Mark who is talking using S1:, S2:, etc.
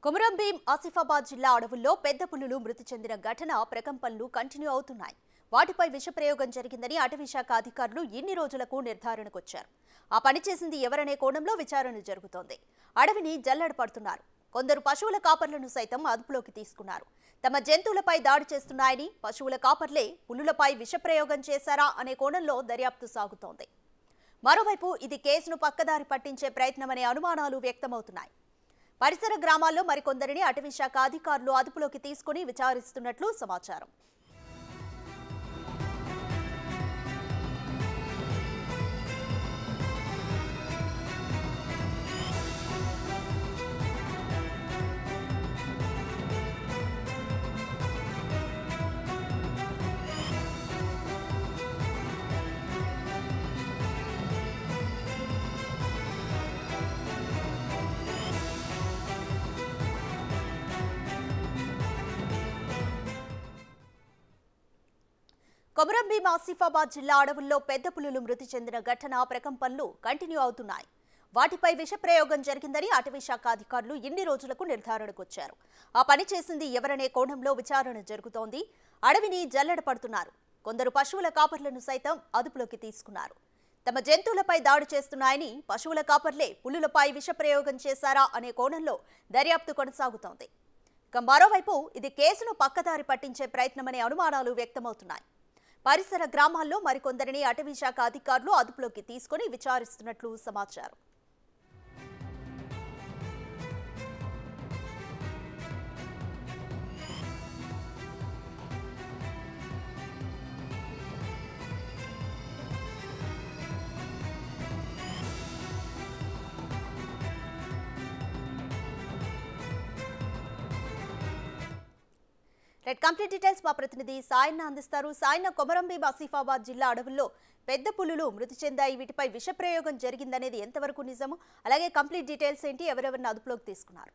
S1: కొమరం భీం ఆసిఫాబాద్ జిల్లా అడవుల్లో పెద్ద పులులు మృతి చెందిన ఘటన ప్రకంపనలు కంటిన్యూ అవుతున్నాయి. వాటిపై విషప్రయోగం జరిగిందని అటవీ శాఖ అధికారులు ఇన్ని రోజులకు నిర్ధారణకు వచ్చారు. ఆ పని చేసింది ఎవరనే కోణంలో విచారణ జరుగుతోంది. అడవిని జల్లెడపడుతున్నారు. కొందరు పశువుల కాపర్లను సైతం అదుపులోకి తీసుకున్నారు. తమ జంతువులపై దాడి చేస్తున్నాయని పశువుల కాపర్లే పులులపై విషప్రయోగం చేశారా అనే కోణంలో దర్యాప్తు సాగుతోంది. మరోవైపు ఇది కేసును పక్కదారి పట్టించే ప్రయత్నమనే అనుమానాలు వ్యక్తమవుతున్నాయి. పరిసర గ్రామాల్లో మరికొందరిని అటవీ శాఖ అధికారులు అదుపులోకి తీసుకుని విచారిస్తున్నట్లు సమాచారం. కొమరం భీం ఆసిఫాబాద్ జిల్లా అడవుల్లో పెద్ద పులులు మృతి చెందిన ఘటన ప్రకంపనలు కంటిన్యూ అవుతున్నాయి. వాటిపై విషప్రయోగం జరిగిందని అటవీ శాఖ అధికారులు ఇన్ని రోజులకు నిర్ధారణకు వచ్చారు. ఆ పని చేసింది ఎవరనే కోణంలో విచారణ జరుగుతోంది. అడవిని జల్లెడపడుతున్నారు. కొందరు పశువుల కాపర్లను సైతం అదుపులోకి తీసుకున్నారు. తమ జంతువులపై దాడి చేస్తున్నాయని పశువుల కాపర్లే పులులపై విషప్రయోగం చేశారా అనే కోణంలో దర్యాప్తు కొనసాగుతోంది. ఇక మరోవైపు ఇది కేసును పక్కదారి పట్టించే ప్రయత్నమనే అనుమానాలు వ్యక్తమవుతున్నాయి. పరిసర గ్రామాల్లో మరికొందరిని అటవీ శాఖ అధికారులు అదుపులోకి తీసుకుని విచారిస్తున్నట్లు సమాచారం. కంప్లీట్ డీటెయిల్స్ మా ప్రతినిధి సాయన్న అందిస్తారు. సాయన్న, కొమరం భీం ఆసిఫాబాద్ జిల్లా అడవుల్లో పెద్ద పులులు మృతి చెందాయి. వీటిపై విషప్రయోగం జరిగిందనేది ఎంతవరకు నిజము? అలాగే కంప్లీట్ డీటెయిల్స్ ఏంటి? ఎవరెవరిని అదుపులోకి తీసుకున్నారు?